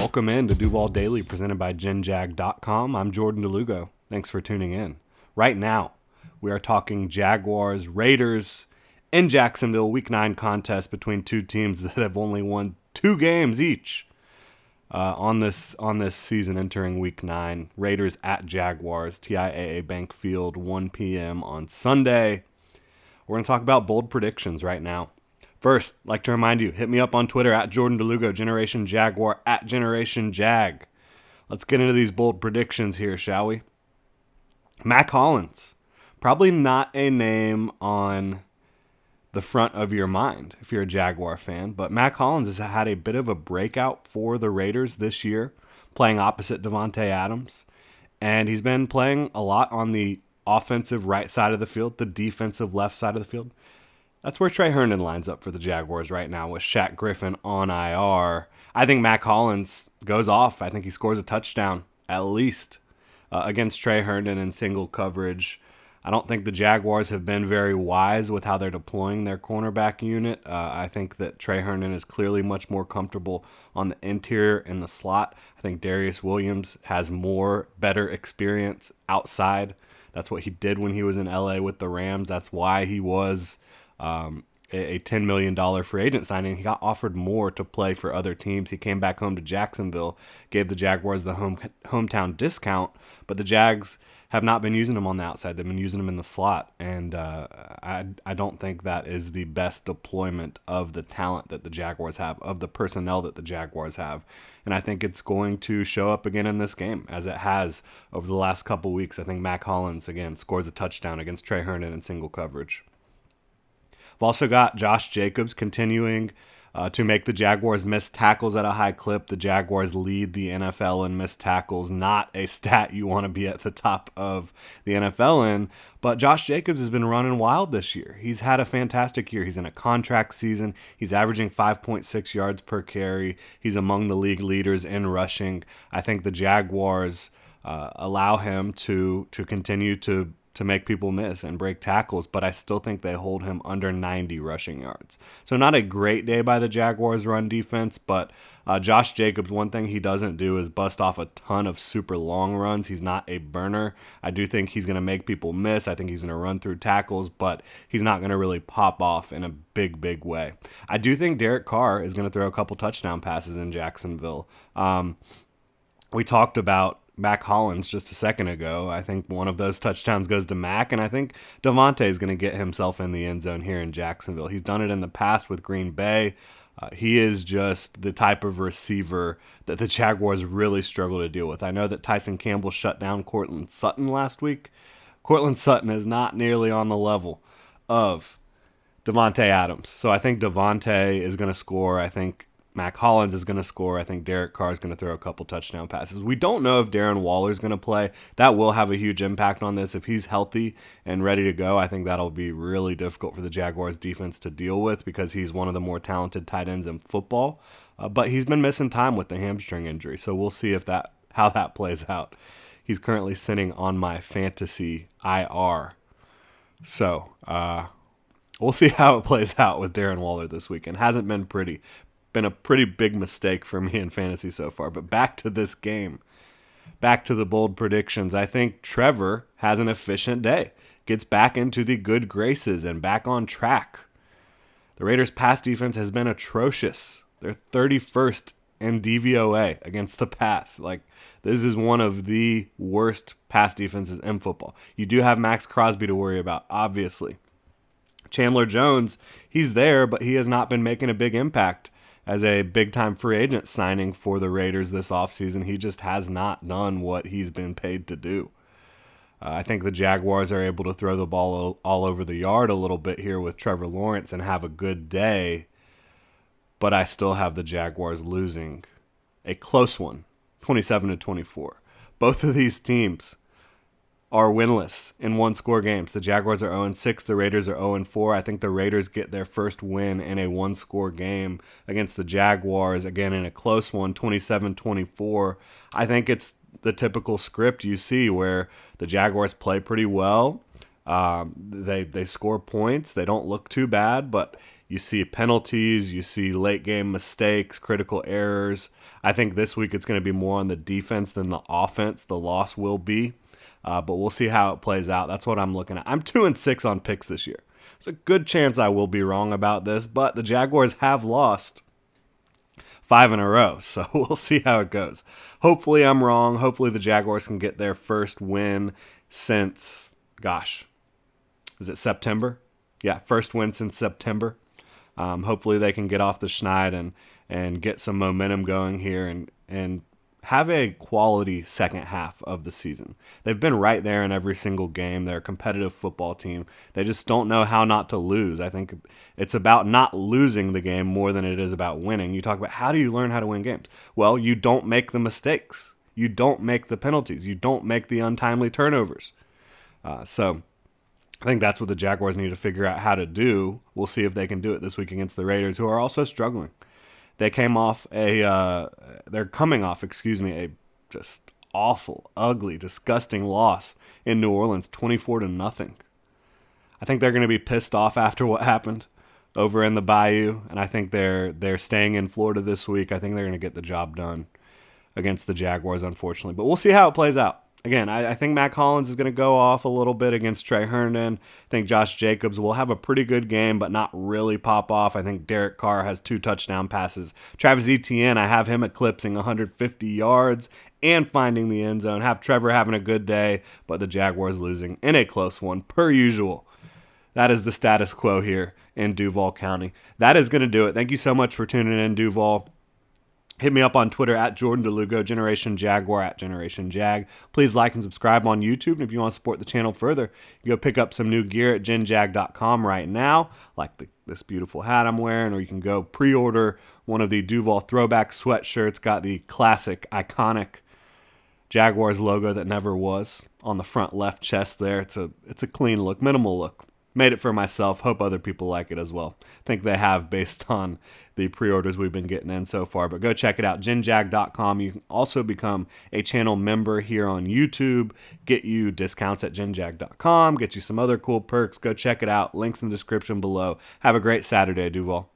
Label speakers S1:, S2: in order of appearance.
S1: Welcome in to Duval Daily, presented by GenJag.com. I'm Jordan DeLugo. Thanks for tuning in. Right now, we are talking Jaguars, Raiders in Jacksonville, Week 9 contest between two teams that have only won 2 games each on this season entering Week 9. Raiders at Jaguars, TIAA Bank Field, 1 p.m. on Sunday. We're going to talk about bold predictions right now. First, I'd like to remind you, hit me up on Twitter at Jordan DeLugo, Generation Jaguar, at Generation Jag. Let's get into these bold predictions here, shall we? Mac Hollins, probably not a name on the front of your mind if you're a Jaguar fan, but Mac Hollins has had a bit of a breakout for the Raiders this year, playing opposite Davante Adams, and he's been playing a lot on the offensive right side of the field, the defensive left side of the field. That's where Trey Herndon lines up for the Jaguars right now with Shaq Griffin on IR. I think Mac Hollins goes off. I think he scores a touchdown at least against Trey Herndon in single coverage. I don't think the Jaguars have been very wise with how they're deploying their cornerback unit. I think that Trey Herndon is clearly much more comfortable on the interior in the slot. I think Darius Williams has better experience outside. That's what he did when he was in LA with the Rams. That's why he was a $10 million free agent signing. He got offered more to play for other teams. He came back home to Jacksonville, gave the Jaguars the hometown discount, but the Jags have not been using him on the outside. They've been using him in the slot, and I don't think that is the best deployment of the talent that the Jaguars have, of the personnel that the Jaguars have. And I think it's going to show up again in this game, as it has over the last couple weeks. I think Mac Hollins, again, scores a touchdown against Trey Herndon in single coverage. I've also got Josh Jacobs continuing to make the Jaguars miss tackles at a high clip. The Jaguars lead the NFL in missed tackles, not a stat you want to be at the top of the NFL in. But Josh Jacobs has been running wild this year. He's had a fantastic year. He's in a contract season. He's averaging 5.6 yards per carry. He's among the league leaders in rushing. I think the Jaguars allow him to continue to make people miss and break tackles, but I still think they hold him under 90 rushing yards. So not a great day by the Jaguars run defense, but Josh Jacobs, one thing he doesn't do is bust off a ton of super long runs. He's not a burner. I do think he's going to make people miss. I think he's going to run through tackles, but he's not going to really pop off in a big way. I do think Derek Carr is going to throw a couple touchdown passes in Jacksonville. We talked about Mac Hollins just a second ago. I think one of those touchdowns goes to Mac, and I think Davante is going to get himself in the end zone here in Jacksonville. He's done it in the past with Green Bay. He is just the type of receiver that the Jaguars really struggle to deal with. I know that Tyson Campbell shut down Courtland Sutton last week. Courtland Sutton is not nearly on the level of Davante Adams. So I think Davante is going to score. I think Mac Hollins is going to score. I think Derek Carr is going to throw a couple touchdown passes. We don't know if Darren Waller is going to play. That will have a huge impact on this. If he's healthy and ready to go, I think that'll be really difficult for the Jaguars defense to deal with because he's one of the more talented tight ends in football. But he's been missing time with the hamstring injury, so we'll see how that plays out. He's currently sitting on my fantasy IR. So we'll see how it plays out with Darren Waller this weekend. Hasn't been pretty. Been a pretty big mistake for me in fantasy so far. But back to this game, back to the bold predictions. I think Trevor has an efficient day, gets back into the good graces and back on track. The Raiders' pass defense has been atrocious. They're 31st in DVOA against the pass. This is one of the worst pass defenses in football. You do have Max Crosby to worry about, obviously. Chandler Jones, he's there, but he has not been making a big impact as a big-time free agent signing for the Raiders this offseason. He just has not done what he's been paid to do. I think the Jaguars are able to throw the ball all over the yard a little bit here with Trevor Lawrence and have a good day, but I still have the Jaguars losing a close one, 27-24. Both of these teams are winless in one-score games. The Jaguars are 0-6. The Raiders are 0-4. I think the Raiders get their first win in a one-score game against the Jaguars, again in a close one, 27-24. I think it's the typical script you see where the Jaguars play pretty well. They score points. They don't look too bad, but you see penalties, you see late game mistakes, critical errors. I think this week it's going to be more on the defense than the offense. The loss will be, but we'll see how it plays out. That's what I'm looking at. I'm 2-6 on picks this year. There's a good chance I will be wrong about this, but the Jaguars have lost 5 in a row, so we'll see how it goes. Hopefully I'm wrong. Hopefully the Jaguars can get their first win since, is it September? Yeah, first win since September. Hopefully they can get off the schneid and get some momentum going here and have a quality second half of the season. They've been right there in every single game. They're a competitive football team. They just don't know how not to lose. I think it's about not losing the game more than it is about winning. You talk about how do you learn how to win games? Well, you don't make the mistakes. You don't make the penalties. You don't make the untimely turnovers. So I think that's what the Jaguars need to figure out how to do. We'll see if they can do it this week against the Raiders, who are also struggling. They're coming off a just awful, ugly, disgusting loss in New Orleans, 24-0. I think they're going to be pissed off after what happened over in the Bayou, and I think they're staying in Florida this week. I think they're going to get the job done against the Jaguars, unfortunately. But we'll see how it plays out. Again, I think Mac Hollins is going to go off a little bit against Trey Herndon. I think Josh Jacobs will have a pretty good game, but not really pop off. I think Derek Carr has 2 touchdown passes. Travis Etienne, I have him eclipsing 150 yards and finding the end zone. Have Trevor having a good day, but the Jaguars losing in a close one, per usual. That is the status quo here in Duval County. That is going to do it. Thank you so much for tuning in, Duval. Hit me up on Twitter at Jordan DeLugo, Generation Jaguar at Generation Jag. Please like and subscribe on YouTube. And if you want to support the channel further, you go pick up some new gear at genjag.com right now, like this beautiful hat I'm wearing, or you can go pre-order one of the Duval throwback sweatshirts. Got the classic, iconic Jaguars logo that never was on the front left chest there. It's a clean look, minimal look. Made it for myself. Hope other people like it as well. Think they have based on the pre-orders we've been getting in so far. But go check it out, genjag.com. You can also become a channel member here on YouTube. Get you discounts at genjag.com. Get you some other cool perks. Go check it out. Links in the description below. Have a great Saturday, Duval.